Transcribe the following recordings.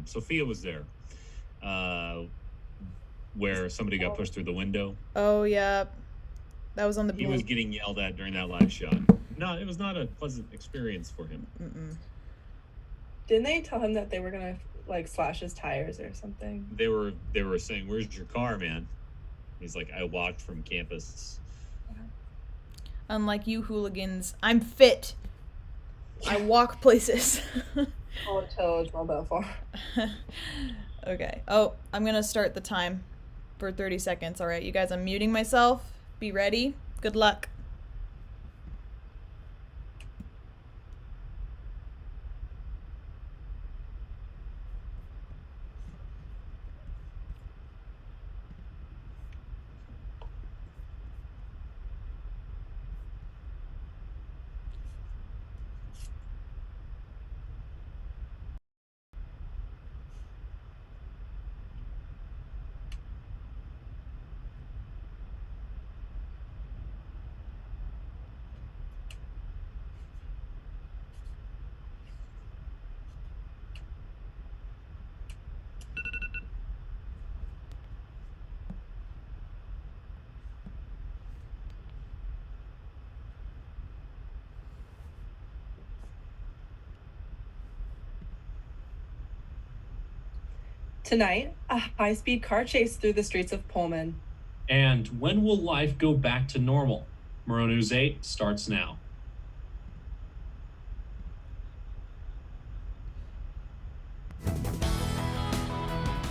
Sophia was there, where somebody got pushed through the window. Oh, yeah. That was on the He was beach. getting yelled at during that live shot. No, it was not a pleasant experience for him. Didn't they tell him that they were gonna like slash his tires or something? They were saying, "Where's your car, man?" He's like, "I walked from campus." Unlike you hooligans, I'm fit. I walk places. Okay. Oh, I'm gonna start the time for 30 seconds. All right, you guys, I'm muting myself. Be ready. Good luck. Tonight, a high-speed car chase through the streets of Pullman. And when will life go back to normal? Murrow News 8 starts now.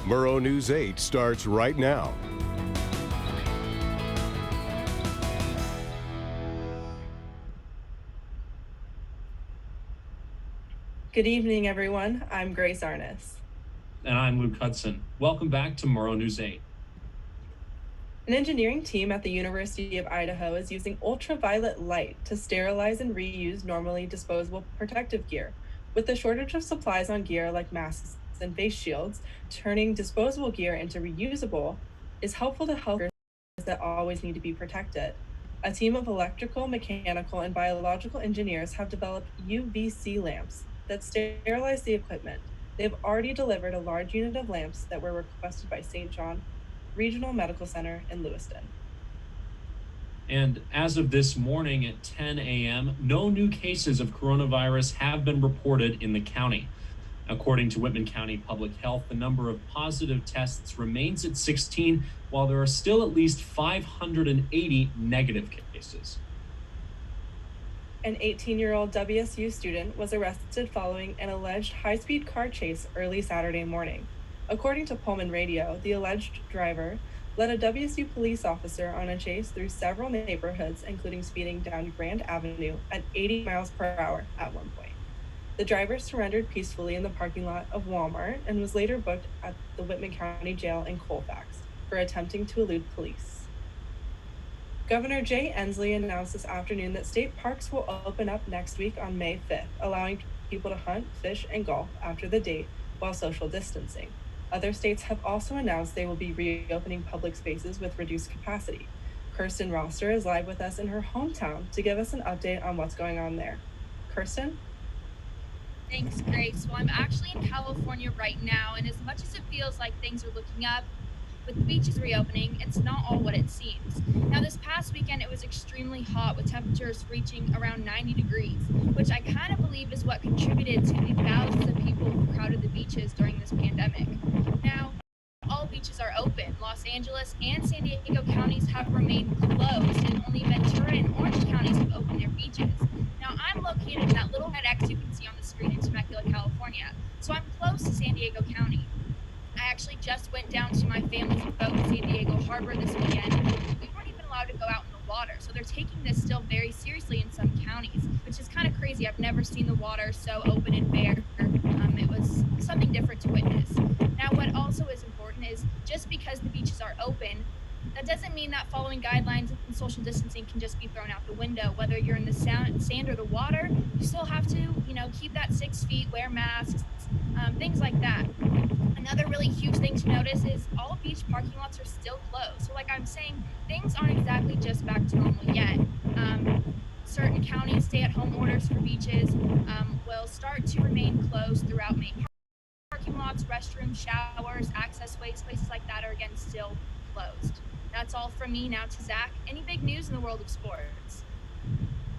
Murrow News 8 starts right now. Good evening, everyone. I'm Grace Arness. And I'm Luke Hudson. Welcome back to Murrow News 8. An engineering team at the University of Idaho is using ultraviolet light to sterilize and reuse normally disposable protective gear. With the shortage of supplies on gear like masks and face shields, turning disposable gear into reusable is helpful to healthcare that always need to be protected. A team of electrical, mechanical, and biological engineers have developed UVC lamps that sterilize the equipment. They've already delivered a large unit of lamps that were requested by St. John Regional Medical Center in Lewiston. And as of this morning at 10 a.m., no new cases of coronavirus have been reported in the county. According to Whitman County Public Health, the number of positive tests remains at 16, while there are still at least 580 negative cases. An 18-year-old WSU student was arrested following an alleged high-speed car chase early Saturday morning. According to Pullman Radio, the alleged driver led a WSU police officer on a chase through several neighborhoods, including speeding down Grand Avenue at 80 miles per hour at one point. The driver surrendered peacefully in the parking lot of Walmart and was later booked at the Whitman County Jail in Colfax for attempting to elude police. Governor Jay Inslee announced this afternoon that state parks will open up next week on May 5th, allowing people to hunt, fish, and golf after the date while social distancing. Other states have also announced they will be reopening public spaces with reduced capacity. Kirsten Roster is live with us in her hometown to give us an update on what's going on there. Kirsten? Thanks, Grace. Well, I'm actually in California right now, and as much as it feels like things are looking up, with the beaches reopening, it's not all what it seems. Now, this past weekend, it was extremely hot with temperatures reaching around 90 degrees, which I kind of believe is what contributed to the thousands of people who crowded the beaches during this pandemic. Now, all beaches are open. Los Angeles and San Diego counties have remained closed, and only Ventura and Orange counties have opened their beaches. Now, I'm located in that little red X you can see on the screen in Temecula, California, so I'm close to San Diego County. I actually just went down to my family's boat in San Diego Harbor this weekend. We weren't even allowed to go out in the water, so they're taking this still very seriously in some counties, which is kind of crazy. I've never seen the water so open and bare. It was something different to witness. Now, what also is important is just because the beaches are open, that doesn't mean that following guidelines and social distancing can just be thrown out the window. Whether you're in the sand or the water, you still have to, keep that 6 feet, wear masks, things like that. Another really huge thing to notice is all beach parking lots are still closed. So like I'm saying, things aren't exactly just back to normal yet. Certain counties' stay-at-home orders for beaches will start to remain closed throughout May. Parking parking lots, restrooms, showers, access ways, places like that are again still closed. That's all from me. Now to Zach. Any big news in the world of sports?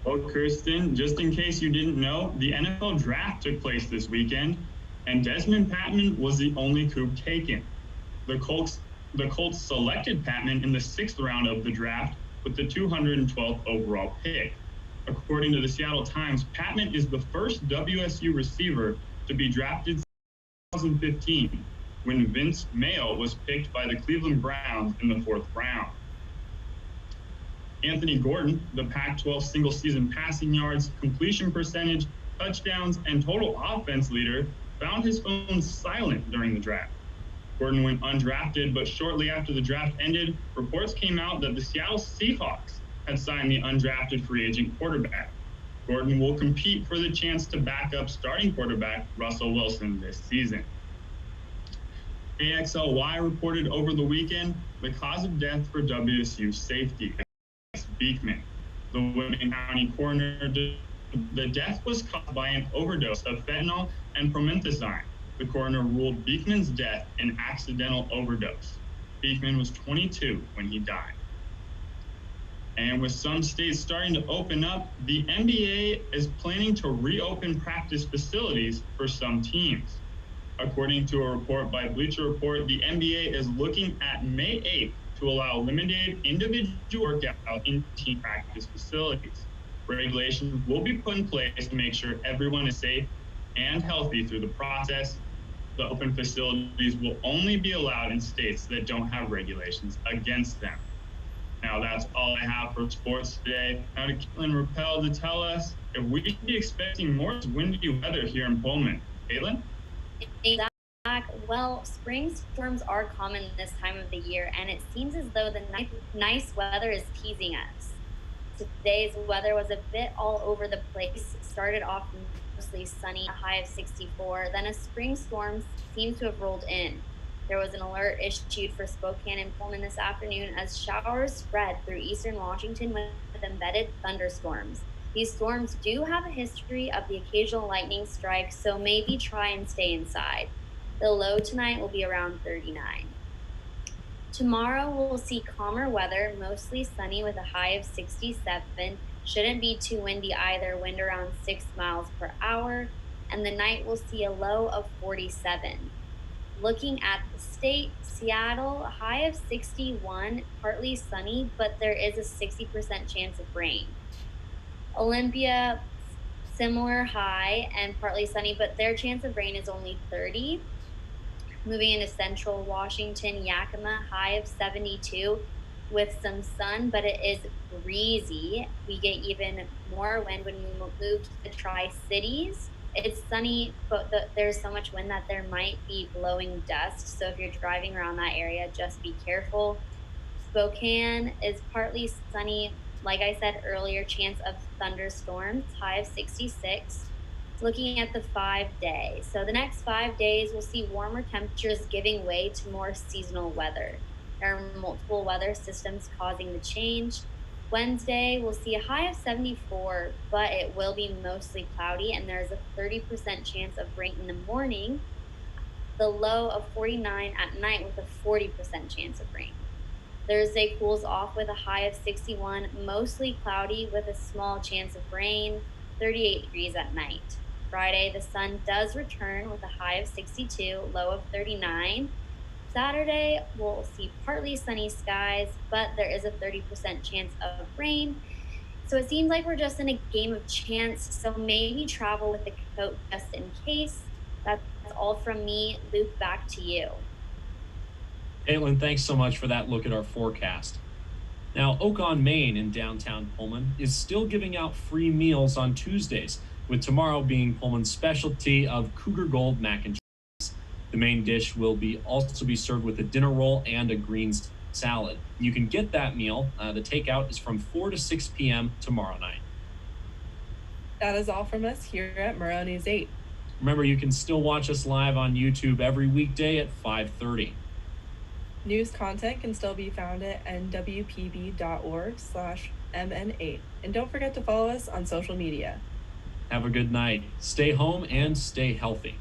Well, Kirsten, just in case you didn't know, the NFL draft took place this weekend, and Desmond Patman was the only coup taken. The Colts selected Patman in the 6th round of the draft with the 212th overall pick. According to the Seattle Times, Patman is the first WSU receiver to be drafted in 2015, when Vince Mayo was picked by the Cleveland Browns in the 4th round. Anthony Gordon, the Pac-12 single-season passing yards, completion percentage, touchdowns, and total offense leader, found his phone silent during the draft. Gordon went undrafted, but shortly after the draft ended, reports came out that the Seattle Seahawks had signed the undrafted free agent quarterback. Gordon will compete for the chance to back up starting quarterback Russell Wilson this season. AXLY reported over the weekend the cause of death for WSU safety, Beekman. The Whitman County coroner, the death was caused by an overdose of fentanyl and promethazine. The coroner ruled Beekman's death an accidental overdose. Beekman was 22 when he died. And with some states starting to open up, the NBA is planning to reopen practice facilities for some teams. According to a report by Bleacher Report, the NBA is looking at May 8th to allow limited individual workout in team practice facilities. Regulations will be put in place to make sure everyone is safe and healthy through the process. The open facilities will only be allowed in states that don't have regulations against them. Now, that's all I have for sports today. Now to Caitlin Rappel to tell us if we should be expecting more windy weather here in Pullman. Caitlin? Well, spring storms are common this time of the year, and it seems as though the nice weather is teasing us. Today's weather was a bit all over the place. It started off mostly sunny, a high of 64. Then a spring storm seems to have rolled in. There was an alert issued for Spokane and Pullman this afternoon as showers spread through eastern Washington with embedded thunderstorms. These storms do have a history of the occasional lightning strike, so maybe try and stay inside. The low tonight will be around 39. Tomorrow we'll see calmer weather, mostly sunny with a high of 67. Shouldn't be too windy either, wind around 6 miles per hour. And the night we'll see a low of 47. Looking at the state, Seattle, a high of 61, partly sunny, but there is a 60% chance of rain. Olympia, similar high and partly sunny, but their chance of rain is only 30. Moving into central Washington, Yakima, high of 72 with some sun, but it is breezy. We get even more wind when we move to the Tri-Cities. It's sunny, but there's so much wind that there might be blowing dust. So if you're driving around that area, just be careful. Spokane is partly sunny. Like I said earlier, chance of thunderstorms, high of 66. Looking at the 5 days. So the next 5 days, we'll see warmer temperatures giving way to more seasonal weather. There are multiple weather systems causing the change. Wednesday, we'll see a high of 74, but it will be mostly cloudy, and there's a 30% chance of rain in the morning. The low of 49 at night with a 40% chance of rain. Thursday cools off with a high of 61, mostly cloudy with a small chance of rain, 38 degrees at night. Friday, the sun does return with a high of 62, low of 39. Saturday, we'll see partly sunny skies, but there is a 30% chance of rain. So it seems like we're just in a game of chance, so maybe travel with a coat just in case. That's all from me. Luke, back to you. Caitlin, thanks so much for that look at our forecast. Now, Oak on Main in downtown Pullman is still giving out free meals on Tuesdays, with tomorrow being Pullman's specialty of Cougar Gold mac and cheese. The main dish will also be served with a dinner roll and a greens salad. You can get that meal. The takeout is from 4 to 6 p.m. tomorrow night. That is all from us here at Murrow News 8. Remember, you can still watch us live on YouTube every weekday at 5:30. News content can still be found at nwpb.org/mn8. And don't forget to follow us on social media. Have a good night. Stay home and stay healthy.